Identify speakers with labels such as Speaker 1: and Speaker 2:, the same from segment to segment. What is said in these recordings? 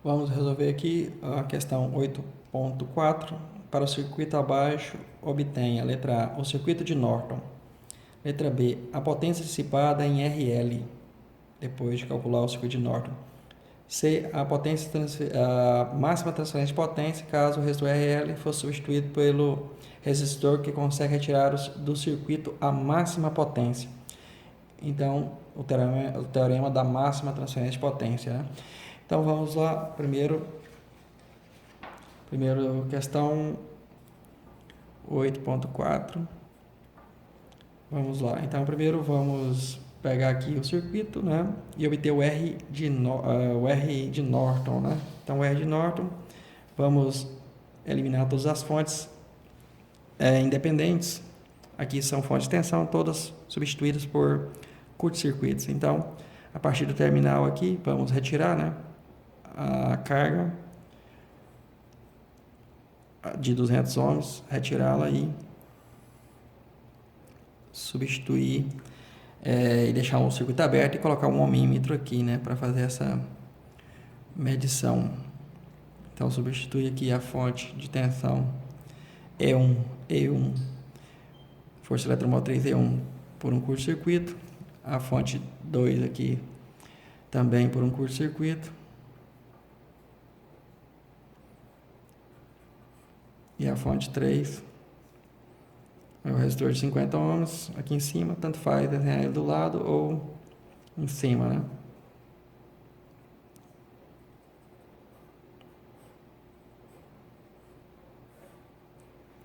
Speaker 1: Vamos resolver aqui a questão 8.4. Para o circuito abaixo, obtenha letra A, o circuito de Norton. Letra B, a potência dissipada em RL, depois de calcular o circuito de Norton. C, a máxima transferência de potência caso o resistor RL fosse substituído pelo resistor que consegue retirar do circuito a máxima potência. Então, o teorema da máxima transferência de potência, né? Então, vamos lá. Primeiro questão 8.4. Vamos lá. Então, primeiro vamos pegar aqui o circuito, né? E obter o R de Norton, né? Então, o R de Norton, vamos eliminar todas as fontes independentes. Aqui são fontes de tensão, todas substituídas por curto-circuitos. Então, a partir do terminal aqui, vamos retirar, né, a carga de 200 ohms, retirá-la e substituir e deixar um circuito aberto e colocar um ohmímetro aqui, né, para fazer essa medição. Então, substituir aqui a fonte de tensão E1, força eletromotriz E1 por um curto-circuito, a fonte 2 aqui também por um curto-circuito, e a fonte 3 é o resistor de 50 ohms aqui em cima, tanto faz desenhar ele do lado ou em cima, né?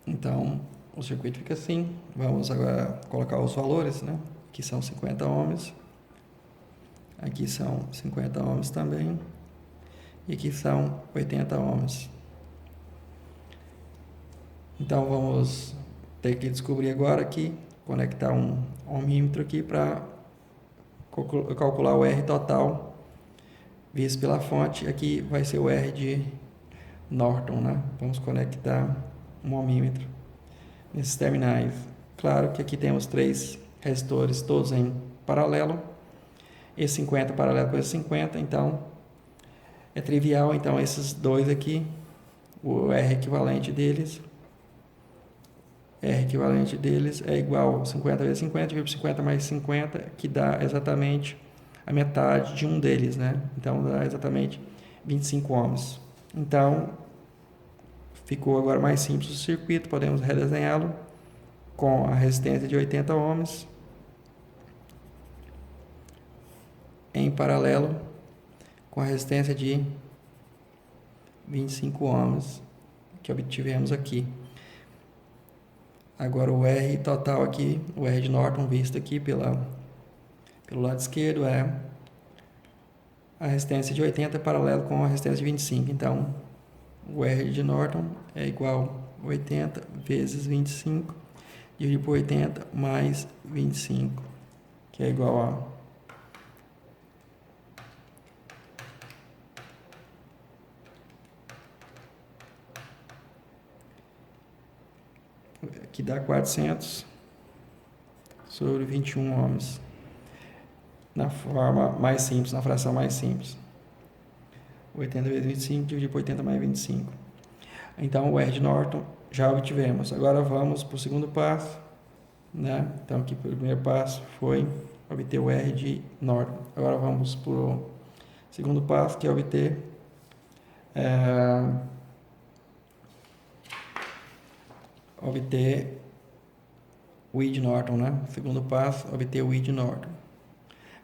Speaker 1: Então, o circuito fica assim. Vamos agora colocar os valores, né? Aqui são 50 ohms, aqui são 50 ohms também, e aqui são 80 ohms. Então, vamos ter que descobrir agora aqui, conectar um ohmímetro aqui para calcular o R total visto pela fonte. Aqui vai ser o R de Norton, né? Vamos conectar um ohmímetro nesses terminais. Claro que aqui temos 3 resistores, todos em paralelo. Esse 50 paralelo com esse 50, então é trivial. Então, esses dois aqui, o R equivalente deles é igual a 50 vezes 50, dividido por 50 mais 50, que dá exatamente a metade de um deles, né? Então, dá exatamente 25 ohms. Então, ficou agora mais simples o circuito, podemos redesenhá-lo com a resistência de 80 ohms em paralelo com a resistência de 25 ohms que obtivemos aqui. Agora o R total aqui, o R de Norton visto aqui pelo lado esquerdo é a resistência de 80 paralelo com a resistência de 25. Então, o R de Norton é igual a 80 vezes 25, dividido por 80 mais 25, que é igual a que dá 400 sobre 21 ohms, na forma mais simples, na fração mais simples. 80 vezes 25 dividido por 80 mais 25. Então, o R de Norton já obtivemos. Agora vamos para o segundo passo, né? Então, aqui o primeiro passo foi obter o R de Norton. Agora vamos para o segundo passo, que é obter o I de Norton, né? Segundo passo, obter o I de Norton,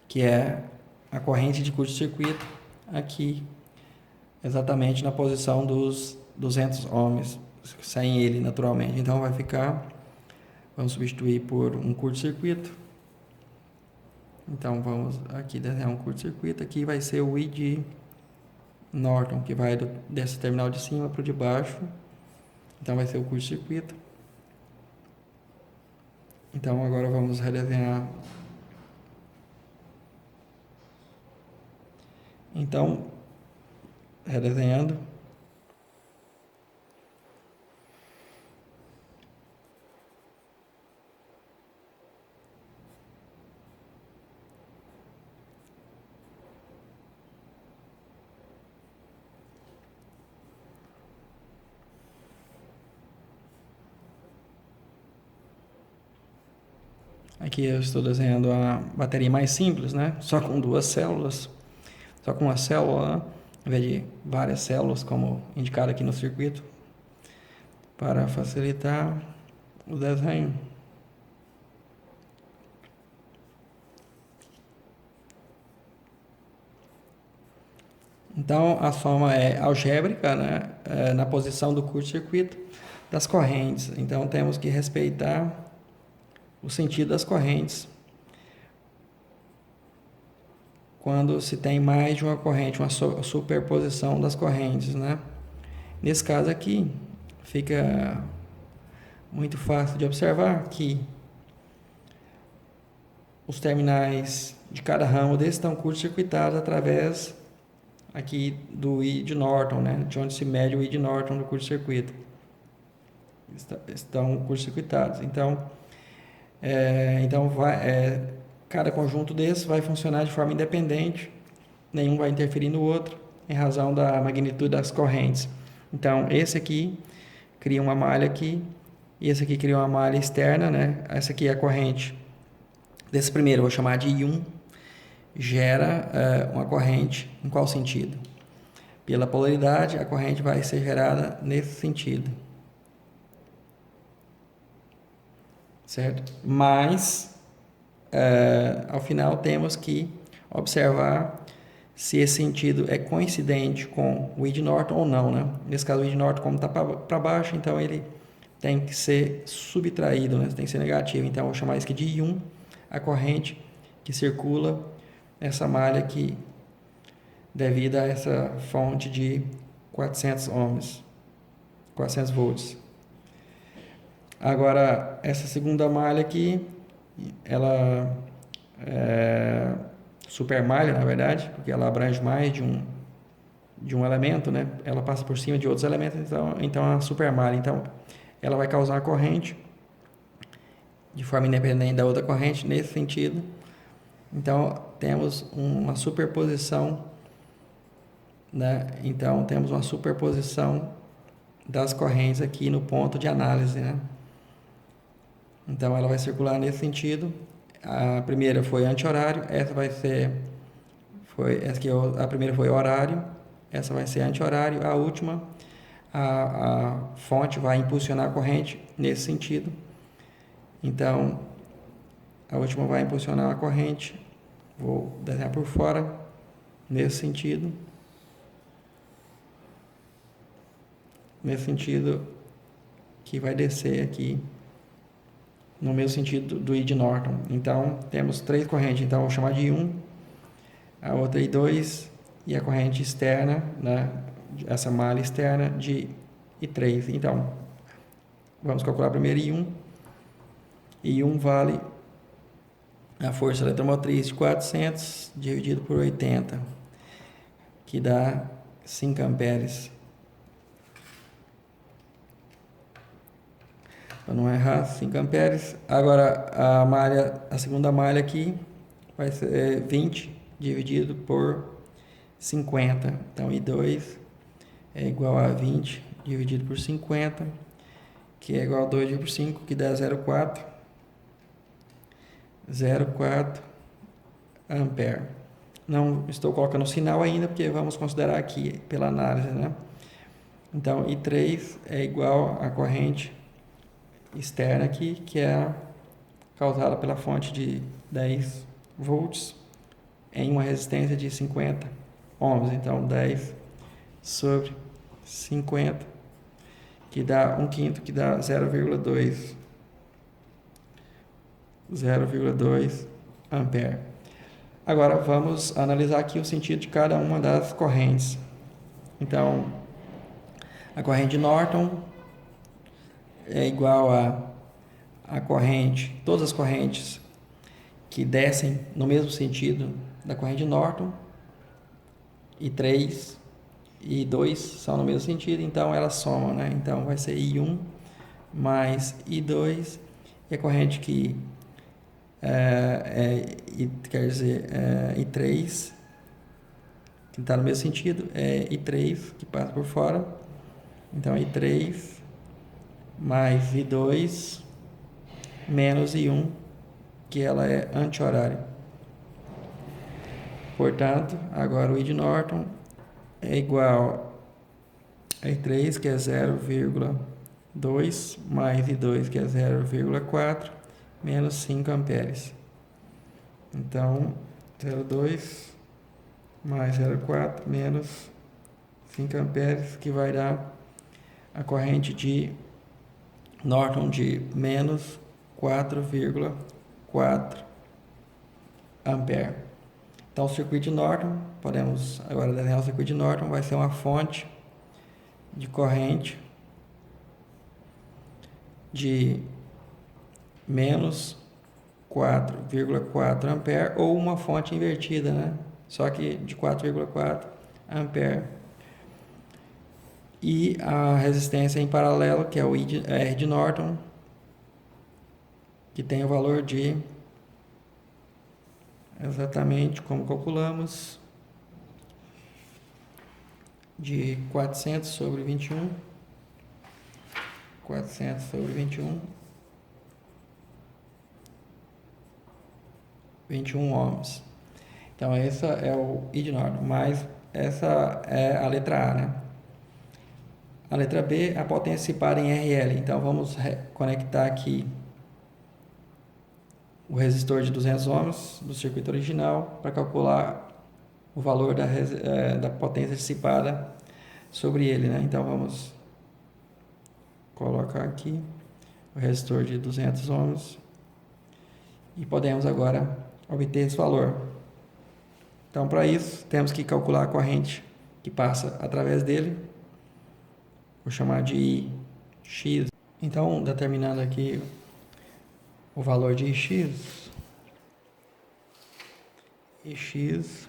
Speaker 1: que é a corrente de curto-circuito aqui, exatamente na posição dos 200 ohms, sem ele naturalmente. Então, vai ficar, vamos substituir por um curto-circuito. Então, vamos aqui desenhar um curto-circuito. Aqui vai ser o I de Norton, que vai desse terminal de cima para o de baixo. Então, vai ser o curto-circuito. Então, agora vamos redesenhar. Então, redesenhando, Aqui eu estou desenhando a bateria mais simples, né? Só com duas células, só com uma célula, né? Em vez de várias células, como indicado aqui no circuito, para facilitar o desenho. Então, a soma é algébrica, né? Na posição do curto-circuito das correntes. Então, temos que respeitar o sentido das correntes quando se tem mais de uma corrente, uma superposição das correntes, né? Nesse caso aqui, fica muito fácil de observar que os terminais de cada ramo desse estão curto-circuitados através aqui do I de Norton, né? De onde se mede o I de Norton do curto-circuito. Estão curto-circuitados. Então, cada conjunto desses vai funcionar de forma independente, nenhum vai interferir no outro, em razão da magnitude das correntes. Então, esse aqui cria uma malha aqui, e esse aqui cria uma malha externa, né? Essa aqui é a corrente desse primeiro, eu vou chamar de I1, gera uma corrente em qual sentido? Pela polaridade, a corrente vai ser gerada nesse sentido. Certo? Mas, ao final, temos que observar se esse sentido é coincidente com o I de Norton ou não, né? Nesse caso, o I de Norton, como está para baixo, então ele tem que ser subtraído, né? Tem que ser negativo. Então, eu vou chamar isso aqui de I1, a corrente que circula essa malha aqui, devido a essa fonte de 400 ohms, 400 volts. Agora, essa segunda malha aqui, ela é super malha, na verdade, porque ela abrange mais de um elemento, né? Ela passa por cima de outros elementos, então é uma super malha. Então, ela vai causar a corrente de forma independente da outra corrente, nesse sentido. Então, temos uma superposição, né? Então, temos uma superposição das correntes aqui no ponto de análise, né? Então, ela vai circular nesse sentido. A primeira foi anti-horário, essa vai ser... a primeira foi horário, essa vai ser anti-horário. A última, a fonte vai impulsionar a corrente nesse sentido. Então, a última vai impulsionar a corrente. Vou desenhar por fora, nesse sentido. Nesse sentido, que vai descer aqui no mesmo sentido do I de Norton. Então, temos três correntes. Então, eu vou chamar de I1, a outra I2 e a corrente externa, né? Essa malha externa de I3. Então, vamos calcular primeiro I1. I1 vale a força eletromotriz de 400 dividido por 80, que dá 5 amperes. Para não errar, 5 amperes. Agora, a segunda malha aqui vai ser 20 dividido por 50. Então, I2 é igual a 20 dividido por 50, que é igual a 2 dividido por 5, que dá 0,4. 0,4 ampere. Não estou colocando o sinal ainda, porque vamos considerar aqui pela análise, né? Então, I3 é igual à corrente externa aqui, que é causada pela fonte de 10 volts em uma resistência de 50 ohms. Então, 10 sobre 50, que dá 1/5, que dá 0,2 ampere. Agora, vamos analisar aqui o sentido de cada uma das correntes. Então, a corrente de Norton é igual a corrente, todas as correntes que descem no mesmo sentido da corrente de Norton, I3 e I2 são no mesmo sentido, então elas somam, né? Então vai ser I1 mais I2, e a corrente que quer dizer I3, que está no mesmo sentido, é I3 que passa por fora. Então I3 mais I2 menos I1, que ela é anti-horária. Portanto, agora o I de Norton é igual a I3, que é 0,2, mais I2, que é 0,4, menos 5 amperes. Então, 0,2 mais 0,4 menos 5 amperes, que vai dar a corrente de Norton de menos 4,4 ampere. Então, o circuito de Norton, podemos agora desenhar o circuito de Norton, vai ser uma fonte de corrente de menos 4,4 ampere, ou uma fonte invertida, né? Só que de 4,4 ampere. E a resistência em paralelo, que é o R de Norton, que tem o valor de, exatamente como calculamos, de 400 sobre 21, 400 sobre 21 ohms. Então, essa é o I de Norton, mas essa é a letra A, né? A letra B, a potência dissipada em RL. Então, vamos conectar aqui o resistor de 200 ohms do circuito original para calcular o valor da potência dissipada sobre ele, né? Então, vamos colocar aqui o resistor de 200 ohms e podemos agora obter esse valor. Então, para isso, temos que calcular a corrente que passa através dele. Vou chamar de X. Então, determinando aqui o valor de X, X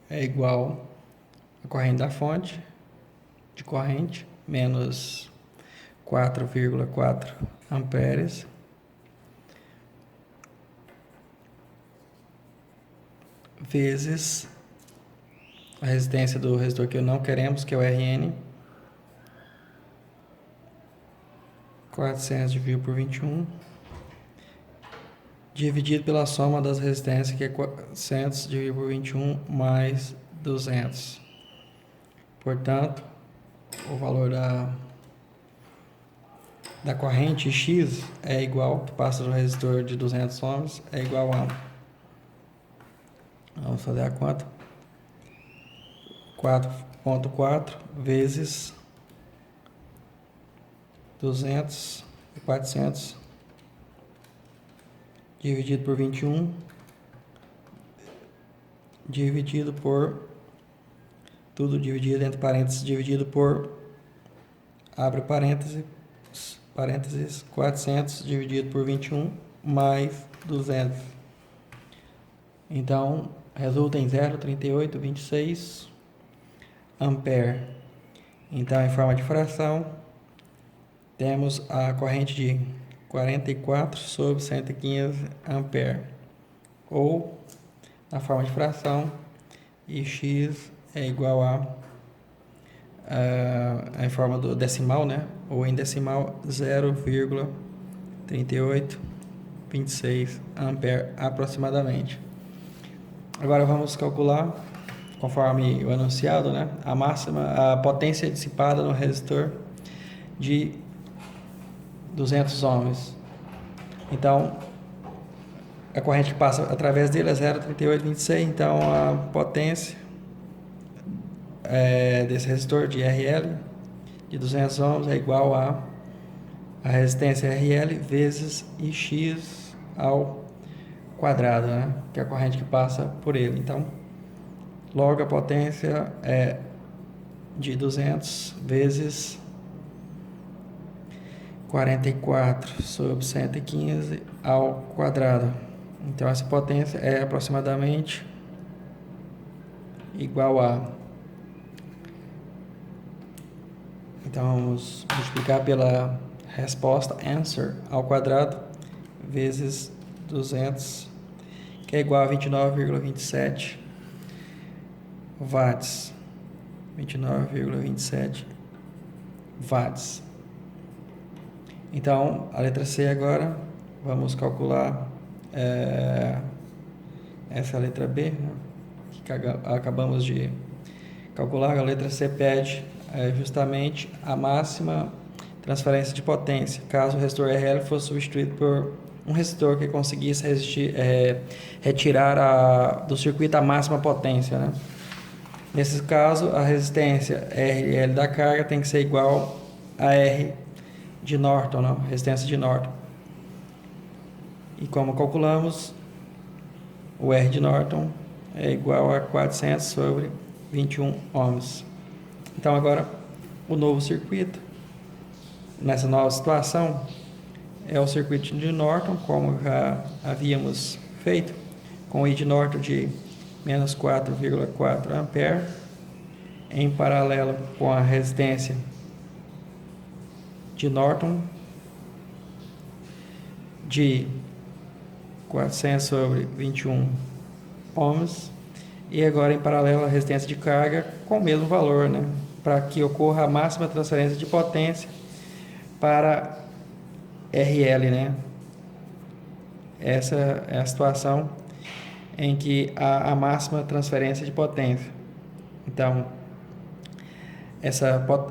Speaker 1: é igual a corrente da fonte de corrente menos 4,4 amperes vezes a resistência do resistor que não queremos, que é o RN, 400 dividido por 21, dividido pela soma das resistências, que é 400 dividido por 21 mais 200. Portanto, o valor da corrente X é igual, que passa do resistor de 200 ohms, é igual a, vamos fazer a conta, 4,4 vezes 200 e 400 dividido por 21 dividido por, tudo dividido entre parênteses, dividido por, abre parênteses, 400 dividido por 21 mais 200. Então, resulta em 0,3826 ampere. Então, em forma de fração, temos a corrente de 44 sobre 115 ampere. Ou, na forma de fração, X é igual em forma do decimal, né? Ou em decimal, 0,3826 ampere aproximadamente. Agora vamos calcular, conforme o anunciado, né? A potência dissipada no resistor de 200 ohms. Então, a corrente que passa através dele é 0,3826, então a potência desse resistor de RL de 200 ohms é igual a resistência RL vezes Ix ao quadrado, né? Que é a corrente que passa por ele. Então, logo a potência é de 200 vezes 44 sobre 115 ao quadrado. Então, essa potência é aproximadamente igual a... Então, vamos multiplicar pela resposta answer ao quadrado vezes 200, que é igual a 29,27 watts. 29,27 watts. Então, a letra C agora vamos calcular essa é a letra B, né, que acabamos de calcular. A letra C pede justamente a máxima transferência de potência, caso o resistor RL fosse substituído por um resistor que conseguisse retirar do circuito a máxima potência, né? Nesse caso, a resistência RL da carga tem que ser igual a R de Norton, não? Resistência de Norton. E como calculamos, o R de Norton é igual a 400 sobre 21 ohms. Então agora o novo circuito, nessa nova situação, é o circuito de Norton, como já havíamos feito, com o I de Norton de menos 4,4 ampere, em paralelo com a resistência de Norton de 400 sobre 21 ohms, e agora em paralelo a resistência de carga com o mesmo valor, né, para que ocorra a máxima transferência de potência para RL, né? Essa é a situação em que há a máxima transferência de potência. Então,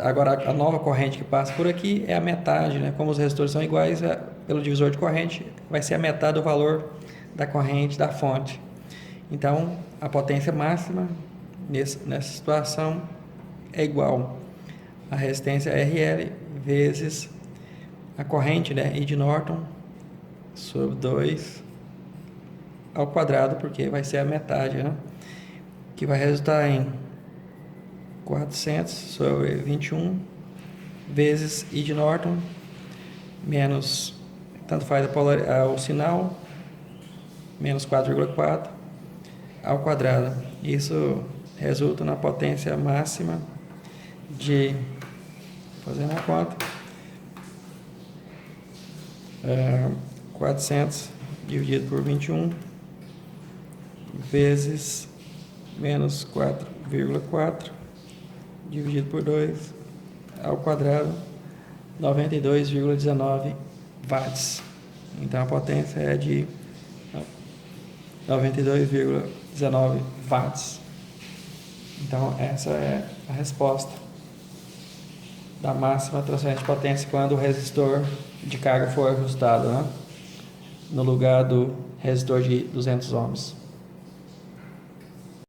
Speaker 1: agora a nova corrente que passa por aqui é a metade, né? Como os resistores são iguais, pelo divisor de corrente vai ser a metade do valor da corrente da fonte. Então, a potência máxima nessa situação é igual a resistência RL vezes a corrente, né, I de Norton sobre 2 ao quadrado, porque vai ser a metade, né? Que vai resultar em 400 sobre 21 vezes I de Norton menos, tanto faz o sinal, menos 4,4 ao quadrado. Isso resulta na potência máxima de, fazendo a conta, 400 dividido por 21 vezes menos 4,4 dividido por 2 ao quadrado, 92,19 watts. Então a potência é de 92,19 watts. Então essa é a resposta da máxima transferência de potência quando o resistor de carga for ajustado, né, no lugar do resistor de 200 ohms.